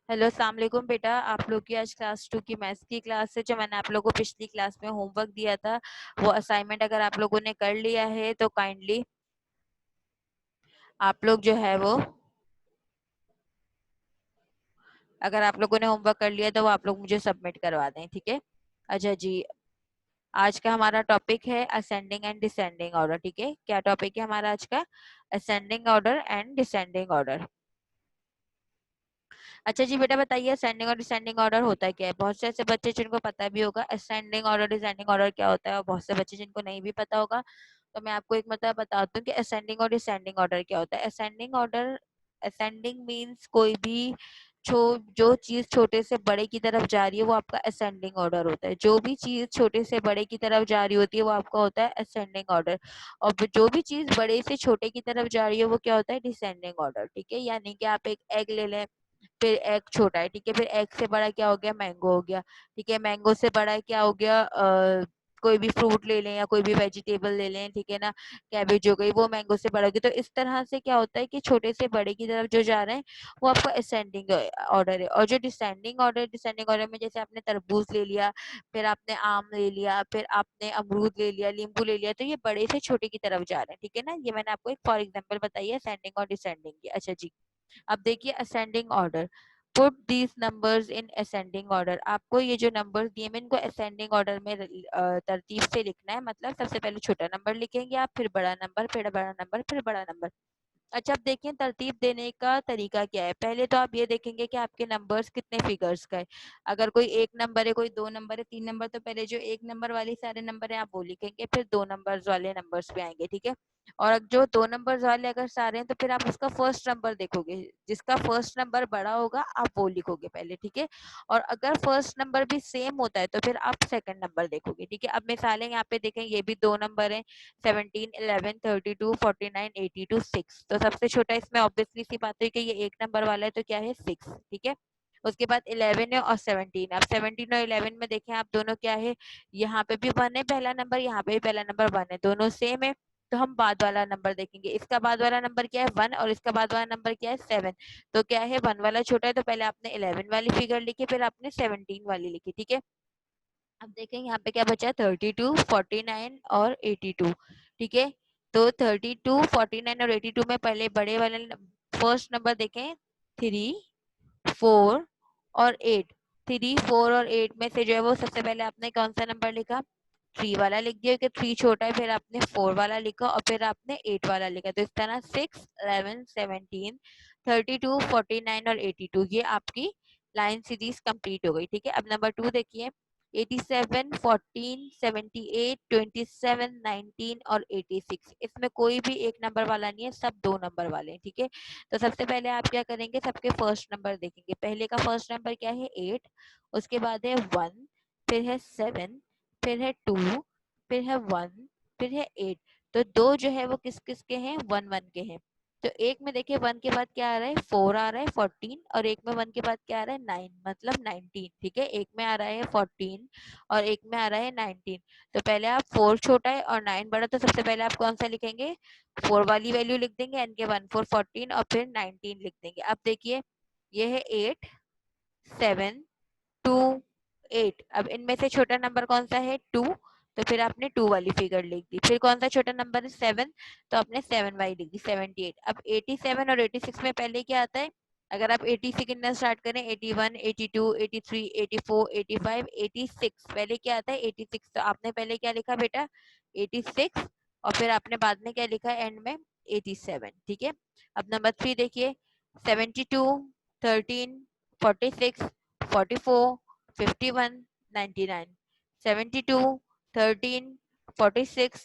Hello, अस्सलाम वालेकुम बेटा। आप लोग की आज क्लास 2 की मैथ्स की क्लास है। जो मैंने आप लोगों को पिछली क्लास में होमवर्क दिया था, वो असाइनमेंट अगर आप लोगों ने कर लिया है तो काइंडली आप लोग जो है वो, अगर आप लोगों ने होमवर्क कर लिया तो वो आप लोग मुझे सबमिट करवा दें, ठीक है। अच्छा जी, आज का हमारा टॉपिक है असेंडिंग एंड डिसेंडिंग ऑर्डर, ठीक है। क्या टॉपिक है हमारा आज का? Ascending order and descending order. अच्छा जी बेटा, बताइए असेंडिंग और डिसेंडिंग ऑर्डर होता है क्या है? बहुत से ऐसे बच्चे जिनको पता भी होगा असेंडिंग ऑर्डर डिसेंडिंग ऑर्डर क्या होता है, और बहुत से बच्चे जिनको नहीं भी पता होगा। तो मैं आपको एक मतलब बताती हूँ कि असेंडिंग और डिसेंडिंग ऑर्डर क्या होता है। असेंडिंग ऑर्डर, असेंडिंग मीन्स कोई भी जो चीज छोटे से बड़े की तरफ जा रही है वो आपका असेंडिंग ऑर्डर होता है। जो भी चीज छोटे से बड़े की तरफ जा रही होती है वो आपका होता है असेंडिंग ऑर्डर। और जो भी चीज बड़े से छोटे की तरफ जा रही है वो क्या होता है? डिसेंडिंग ऑर्डर, ठीक है। यानी कि आप एक एग ले लें, फिर एग छोटा है, ठीक है। फिर एग से बड़ा क्या हो गया? मैंगो हो गया, ठीक है। मैंगो से बड़ा क्या हो गया? कोई भी फ्रूट ले लें या कोई भी वेजिटेबल ले लें, ठीक है ना। कैबेज हो गई, वो मैंगो से बड़ा होगी। तो इस तरह से क्या होता है कि छोटे से बड़े की तरफ जो जा रहे हैं वो आपका असेंडिंग ऑर्डर है। और जो डिसेंडिंग ऑर्डर में जैसे आपने तरबूज ले लिया, फिर आपने आम ले लिया, फिर आपने अमरूद ले लिया, नींबू ले लिया, तो ये बड़े से छोटे की तरफ जा रहे हैं, ठीक है ना। ये मैंने आपको एक फॉर एग्जाम्पल बताई है असेंडिंग और डिसेंडिंग की। अच्छा जी, अब देखिए ascending order. Put these numbers in ascending order. आपको ये जो नंबर्स दिए मैं इनको असेंडिंग ऑर्डर में तरतीब से लिखना है। मतलब सबसे पहले छोटा नंबर लिखेंगे आप, फिर बड़ा नंबर, फिर बड़ा नंबर, फिर बड़ा नंबर। अच्छा, अब देखिए तरतीब देने का तरीका क्या है। पहले तो आप ये देखेंगे कि आपके नंबर्स कितने फिगर्स का है। अगर कोई एक नंबर है, कोई दो नंबर है, तीन नंबर, तो पहले जो एक नंबर वाले सारे नंबर है आप वो लिखेंगे, फिर दो नंबर्स वाले नंबर्स पे आएंगे, ठीक है। और जो दो नंबर्स वाले अगर सारे हैं तो फिर आप उसका फर्स्ट नंबर देखोगे, जिसका फर्स्ट नंबर बड़ा होगा आप वो लिखोगे पहले, ठीक है। और अगर फर्स्ट नंबर भी सेम होता है तो फिर आप सेकंड नंबर देखोगे, ठीक है। अब मिसालें यहाँ पे देखें, ये भी दो नंबर है, 17, 11, 32, 49, 82, 6। तो सबसे छोटा इसमें ऑब्वियसली सी बात है कि ये एक नंबर वाला है, तो क्या है? 6, ठीक है। उसके बाद 11 है और 17। अब 17 और 11 में देखें आप, दोनों क्या है? यहाँ पे भी 1 है पहला नंबर, यहाँ पे भी पहला नंबर 1 है, दोनों सेम है। तो हम बाद वाला नंबर देखेंगे। इसका बाद वाला नंबर क्या है? 1, और इसका बाद वाला नंबर क्या है? 7। तो क्या है? 1 वाला छोटा है, तो पहले आपने 11 वाली फिगर लिखी, फिर आपने 17 वाली लिखी, ठीक है। अब देखें यहाँ पे क्या बचा? 32, 49 और 82, ठीक है। तो 32, 49 और 82 में पहले बड़े वाले फर्स्ट नंबर देखें, 3, 4 और 8। 3, 4 और 8 में से जो है वो सबसे पहले आपने कौन सा नंबर लिखा? 3 वाला लिख दिया, कि 3 छोटा है, फिर आपने 4 वाला लिखा और फिर आपने 8 वाला लिखा। तो इस तरह 6, 11, 17, 32, 49 और 82, ये आपकी लाइन सीरीज कंप्लीट हो गई, ठीक है। अब नंबर 2 देखिए, 87, 14, 78, 27, 19 और 86। इसमें कोई भी एक नंबर वाला नहीं है, सब दो नंबर वाले हैं, ठीक है। तो सबसे पहले आप क्या करेंगे? सबके फर्स्ट नंबर देखेंगे। पहले का फर्स्ट नंबर क्या है? 8, उसके बाद है 1, फिर है 7, फिर है 2, फिर है 1, फिर है 8। तो दो जो है वो किस किस के हैं? 1, 1 के हैं। तो एक में देखिए 1 के बाद क्या आ रहा है? 4 आ रहा है, 14। और एक में 1 के बाद क्या आ रहा है? 9, मतलब 19, ठीक है। एक में आ रहा है 14 और एक में आ रहा है 19। तो पहले आप 4 छोटा है और 9 बड़ा, तो सबसे पहले आप कौन सा लिखेंगे? 4 वाली वैल्यू लिख देंगे, एन के 1 4 14 और फिर 19 लिख देंगे। अब देखिए ये है 8, 7, 2, 8। अब इनमें से छोटा नंबर कौन सा है? 2। तो फिर आपने 2 वाली फिगर लिख दी। फिर कौन सा छोटा नंबर है? 7। तो आपने 7 वाली लिख दी, 78। अब 87 और 86 में पहले क्या आता है? अगर आप 80 से गिनना स्टार्ट करें, 81, 82, 83, 84, 85, 86, पहले क्या आता है? 86। तो आपने पहले क्या लिखा बेटा? 86। और फिर आपने बाद में क्या लिखा एंड में? 87, ठीक है। अब नंबर 3 देखिए, 72, 13, 46, 44, 51, 99, 72, 13, 46,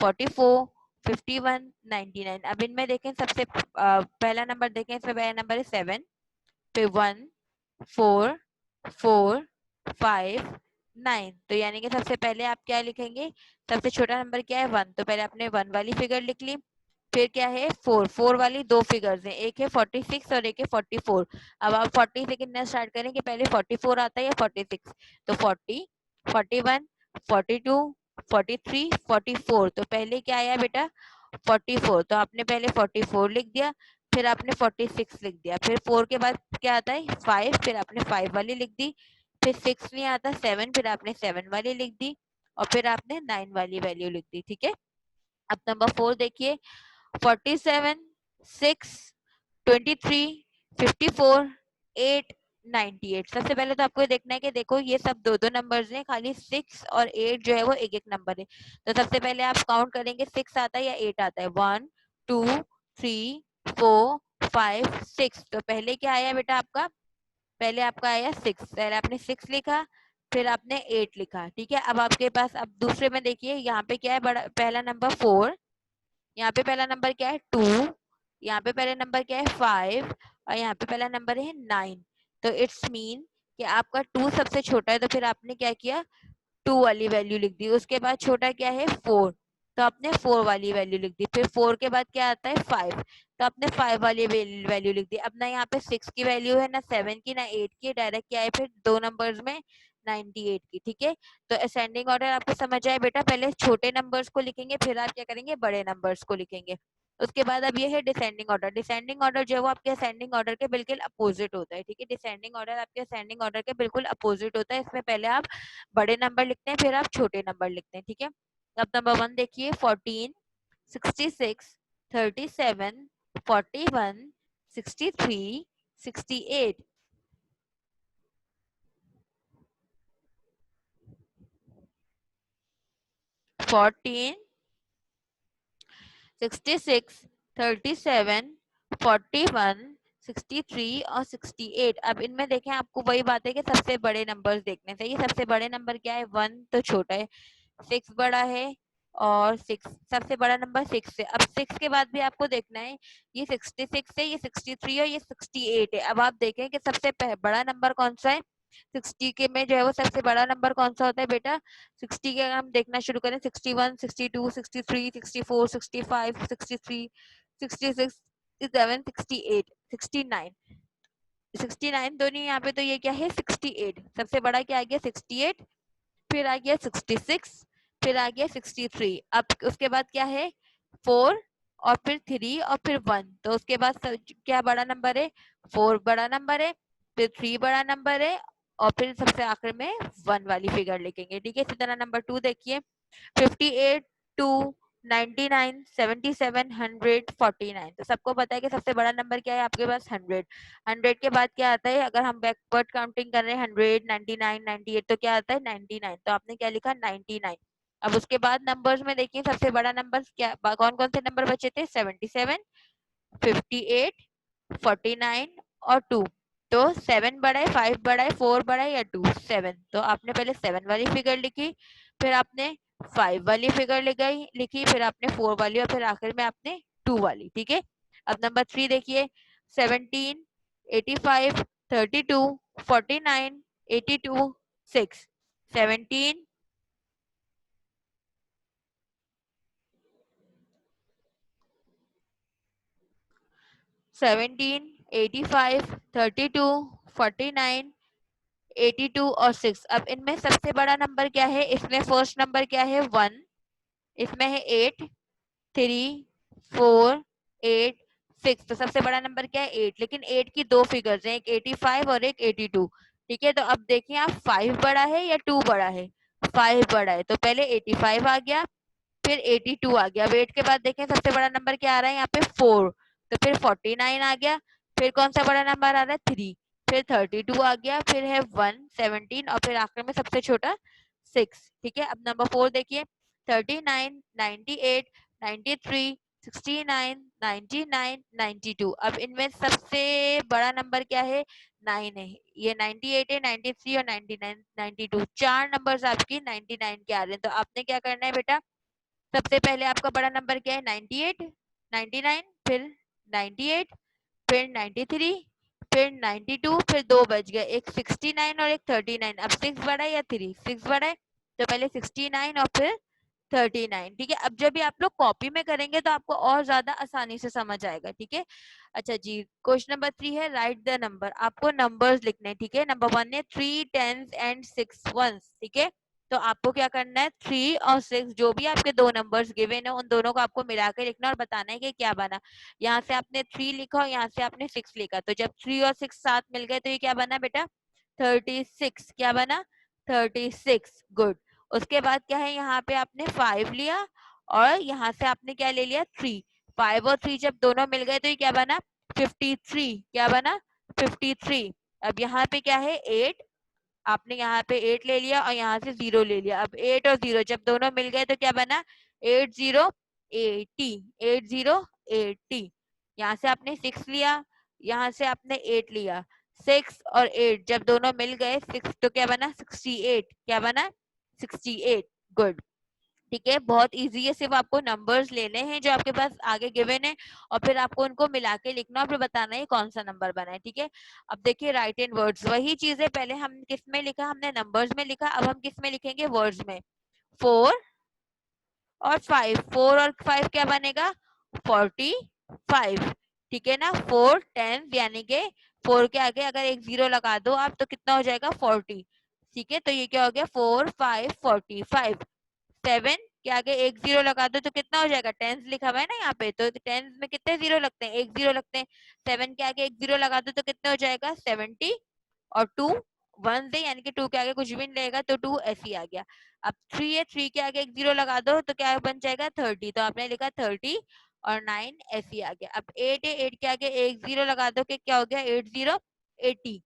44, 51, 99। अब इनमें देखें सबसे पहला नंबर देखें, इसमें पहला नंबर है 7, फिर 1, 4, 4, 5, 9। तो यानी कि सबसे पहले आप क्या लिखेंगे? सबसे छोटा नंबर क्या है? 1। तो पहले आपने 1 वाली फिगर लिख ली। फिर क्या है? 4। 4 वाली दो फिगर्स हैं, एक है 46 और एक है 44। अब आप 40 से गिनना स्टार्ट करें कि पहले 44 आता है या 46। तो 40, 41, 42, 43, 44। तो पहले क्या आया बेटा? 44। तो आपने पहले 44 लिख दिया, फिर आपने 46 लिख दिया। फिर 4 के बाद क्या आता है 5, फिर आपने 5 वाली लिख दी। फिर 6 नहीं आता 7, फिर आपने 7 वाली लिख दी और फिर आपने 9 वाली वैल्यू लिख दी। ठीक है, अब नंबर 4 देखिए 47, 6, 23, 54, 8, 98। सबसे पहले तो आपको ये देखना है कि देखो ये सब दो दो नंबर्स हैं, खाली 6 और 8 जो है वो एक एक नंबर है। तो सबसे पहले आप काउंट करेंगे 6 आता है या 8 आता है। 1, 2, 3, 4, 5, 6। तो पहले क्या आया बेटा आपका, पहले आपका आया 6। पहले आपने 6 लिखा, फिर आपने 8 लिखा। ठीक है, अब आपके पास अब दूसरे में देखिए यहाँ पे क्या है, बड़ा पहला नंबर 4, यहाँ पे पहला नंबर क्या है 2, यहाँ पे पहला नंबर क्या है 5 और यहाँ पे पहला नंबर है 9। तो इट्स मीन कि आपका 2 सबसे छोटा है, तो फिर आपने क्या किया 2 वाली वैल्यू लिख दी। उसके बाद छोटा क्या है 4, तो आपने 4 वाली वैल्यू लिख दी। फिर 4 के बाद क्या आता है 5, तो आपने 5 वाली वैल्यू लिख दी। अब ना यहाँ पे 6 की वैल्यू है, ना 7 की, ना 8 की, डायरेक्ट क्या है फिर दो नंबर्स में 98 की। ठीक है, तो असेंडिंग ऑर्डर आपको समझ आए बेटा, पहले छोटे नंबर्स को लिखेंगे, फिर आप क्या करेंगे बड़े नंबर्स को लिखेंगे। उसके बाद अब ये है डिसेंडिंग ऑर्डर। डिसेंडिंग ऑर्डर जो है वो आपके असेंडिंग ऑर्डर के बिल्कुल अपोजिट होता है। ठीक है, डिसेंडिंग ऑर्डर आपके असेंडिंग ऑर्डर के बिल्कुल अपोजिट होता है। इसमें पहले आप बड़े नंबर लिखते हैं, फिर आप छोटे नंबर लिखते हैं। ठीक है, अब नंबर 1 देखिए 14, 66, 37, 41, 63, 68। 14, 66, 37, 41, 63 और 68। अब इनमें देखें आपको वही बात है कि सबसे बड़े नंबर्स देखने चाहिए। सबसे बड़े नंबर क्या है 1 तो छोटा है, 6 बड़ा है और 6 सबसे बड़ा नंबर 6 है। अब 6 के बाद भी आपको देखना है ये 66 है, ये 63 और ये 68 है। अब आप देखें कि सबसे बड़ा नंबर कौन सा है 60 के में जो है वो सबसे बड़ा नंबर कौन सा होता है बेटा 60 के। अगर हम देखना शुरू करें 61, 62, 63, 64, 65, 63, 66, 67, 68, 69, 69 तो नहीं यहाँ पे, तो ये क्या है 68। सबसे बड़ा क्या आ गया 68, फिर आ गया 66, फिर आ गया 63। अब उसके बाद क्या है 4 और फिर 3 और फिर 1। तो उसके बाद क्या बड़ा नंबर है 4 बड़ा नंबर है, फिर 3 बड़ा नंबर है और फिर सबसे आखिर में 1 वाली फिगर लिखेंगे। ठीक है, इसी तरह नंबर 2 देखिए 58, 2, 99, 77, 100, 49। तो सबको पता है कि सबसे बड़ा नंबर क्या है आपके पास 100। 100 के बाद क्या आता है, अगर हम बैकवर्ड काउंटिंग कर रहे हैं 100, 99, 98, तो क्या आता है 99। तो आपने क्या लिखा 99। अब उसके बाद नंबर्स में देखिए सबसे बड़ा नंबर क्या, कौन कौन से नंबर बचे थे 77, 58, 49 और 2। तो 7 बड़ा है, 5 बड़ा है, 4 बड़ा है या 2 7। तो आपने पहले 7 वाली फिगर लिखी, फिर आपने 5 वाली फिगर लिखी, फिर आपने 4 वाली और फिर आखिर में आपने 2 वाली। ठीक है, अब नंबर 3 देखिए 17, 85, 32, 49, 82, 6। 17, 17, 85, 32, 49, 82 और 6। अब इनमें सबसे बड़ा नंबर क्या है, इसमें फर्स्ट नंबर क्या है 1, इसमें है 8, 3, 4, 8, 6। तो सबसे बड़ा नंबर क्या है 8, लेकिन 8 की दो फिगर्स हैं, एक 85 और एक 82। ठीक है, तो अब देखिए आप 5 बड़ा है या 2 बड़ा है, 5 बड़ा है, तो पहले 85 आ गया, फिर 82 आ गया। वेट के बाद देखें सबसे बड़ा नंबर क्या आ रहा है यहाँ पे 4, तो फिर 49 आ गया, फिर कौन सा बड़ा नंबर आ रहा है 3, फिर 32 आ गया, फिर है 1, 17 और फिर आखिर में सबसे छोटा 6। ठीक है, अब नंबर 4 देखिए 39, 98, 93, 69, 99, 92। अब इनमें सबसे बड़ा नंबर क्या है 9 है, ये 98 है, 93 और 99, 92। चार नंबर्स आपकी 99 के आ रहे हैं। तो आपने क्या करना है बेटा, सबसे पहले आपका बड़ा नंबर क्या है 98, 99, फिर 98, फिर 93, फिर 92, फिर दो बच गए, एक 69 और एक 39। अब 6 बड़ा है या 3, 6 बड़ा है, तो पहले 69 और फिर 39। ठीक है, अब जब भी आप लोग कॉपी में करेंगे तो आपको और ज्यादा आसानी से समझ आएगा। ठीक है, अच्छा जी, क्वेश्चन नंबर 3 है राइट द नंबर। आपको नंबर्स लिखने हैं। ठीक है, नंबर 1 है 3 10s एंड 6 1s। ठीक है, तो आपको क्या करना है, 3 और 6 जो भी आपके दो नंबर्स गिवन है उन दोनों को आपको मिला के लिखना और बताना है कि क्या बना। यहाँ से आपने 3 लिखा और यहाँ से आपने 6 लिखा, तो जब 3 और 6 साथ मिल गए तो ये क्या बना बेटा, 36। क्या बना, 36। गुड। उसके बाद क्या है, यहाँ पे आपने 5 लिया और यहाँ से आपने क्या ले लिया, 3। 5 और 3 जब दोनों मिल गए तो ये क्या बना, 53। क्या बना, 53। अब यहाँ पे क्या है, 8। आपने यहाँ पे 8 ले लिया और यहाँ से 0 ले लिया। अब 8 और 0 जब दोनों मिल गए तो क्या बना, 80 80। 80 80। यहाँ से आपने 6 लिया, यहाँ से आपने 8 लिया। 6 और 8 जब दोनों मिल गए 6 तो क्या बना, 68। क्या बना, 68। गुड। ठीक है, बहुत इजी है, सिर्फ आपको नंबर्स लेने हैं जो आपके पास आगे गिवन है और फिर आपको उनको मिला के लिखना और फिर बताना है कौन सा नंबर बना है। ठीक है, अब देखिए राइट इन वर्ड्स, वही चीज है, पहले हम किस में लिखा, हमने नंबर्स में लिखा, अब हम किस में लिखेंगे, वर्ड्स में। 4 और 5, 4 और 5 क्या बनेगा, 45। ठीक है ना, 4 10 यानी के 4 के आगे अगर एक 0 लगा दो आप तो कितना हो जाएगा, 40। ठीक है, तो ये क्या हो गया, 4 5 45। 7 के आगे एक 0 लगा दो तो कितना हो जाएगा, टेंस लिखा हुआ है ना यहाँ पे, तो टेंस में कितने 0 लगते हैं, एक 0 लगते हैं। 7 के आगे एक 0 लगा दो तो कितना हो जाएगा, 70। और 2 1 से यानी कि 2 के आगे कुछ भी नहीं लगेगा तो 2 ऐसे ही आ गया। अब 3 है, 3 के आगे एक 0 लगा दो तो क्या बन जाएगा, 30। तो आपने लिखा 30 और 9 ऐसे ही आ गया। अब 8 है, 8 के आगे एक 0 लगा दो कि क्या हो गया, 80 80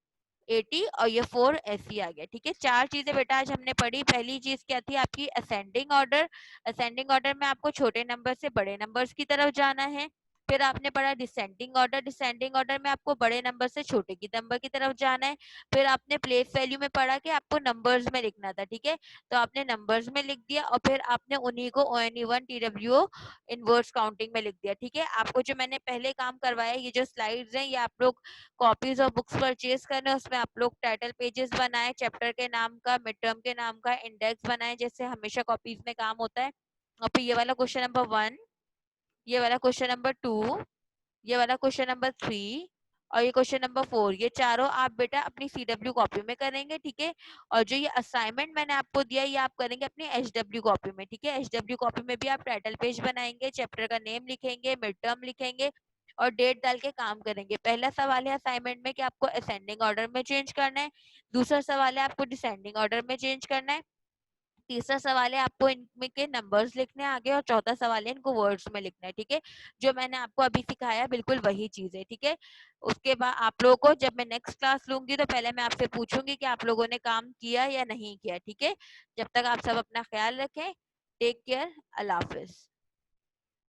80 और ये 4 ऐसे ही आ गया। ठीक है, चार चीजें बेटा आज हमने पढ़ी। पहली चीज क्या थी आपकी, असेंडिंग ऑर्डर। असेंडिंग ऑर्डर में आपको छोटे नंबर से बड़े नंबर्स की तरफ जाना है। फिर आपने पढ़ा डिसेंडिंग ऑर्डर। डिसेंडिंग ऑर्डर में आपको बड़े नंबर से छोटे की नंबर की तरफ जाना है। फिर आपने प्लेस वैल्यू में पढ़ा कि आपको नंबर्स में लिखना था। ठीक है, तो आपने नंबर्स में लिख दिया और फिर आपने उन्हीं को ONE1 TWO इनवर्स काउंटिंग में लिख दिया। ठीक है, आपको जो मैंने पहले काम करवाया, ये जो स्लाइड्स हैं ये आप लोग कॉपीज और बुक्स परचेज करने, उसमें आप लोग टाइटल पेजेस बनाए, चैप्टर के नाम का, मिड टर्म के नाम का इंडेक्स बनाए, जैसे हमेशा कॉपीज में काम होता है। और फिर ये वाला क्वेश्चन नंबर 1, ये वाला क्वेश्चन नंबर 2, ये वाला क्वेश्चन नंबर 3 और ये क्वेश्चन नंबर 4, ये चारों आप बेटा अपनी CW कॉपी में करेंगे। ठीक है, और जो ये असाइनमेंट मैंने आपको दिया ये आप करेंगे अपनी HW कॉपी में। ठीक है, HW कॉपी में भी आप टाइटल पेज बनाएंगे, चैप्टर का नेम लिखेंगे, मिड टर्म लिखेंगे और डेट डाल के काम करेंगे। पहला सवाल है असाइनमेंट में कि आपको असेंडिंग ऑर्डर में चेंज करना है, दूसरा सवाल है आपको डिसेंडिंग ऑर्डर में चेंज करना है, तीसरा सवाल है आपको इनमें के नंबर्स लिखने हैं आगे और चौथा सवाल है इनको वर्ड्स में लिखना है। ठीक है, जो मैंने आपको अभी सिखाया बिल्कुल वही चीज है। ठीक है, उसके बाद आप लोगों को जब मैं नेक्स्ट क्लास लूंगी तो पहले मैं आपसे पूछूंगी कि आप लोगों ने काम किया या नहीं किया। ठीक है, जब तक आप सब अपना ख्याल रखें, टेक केयर, अल्लाह हाफिज।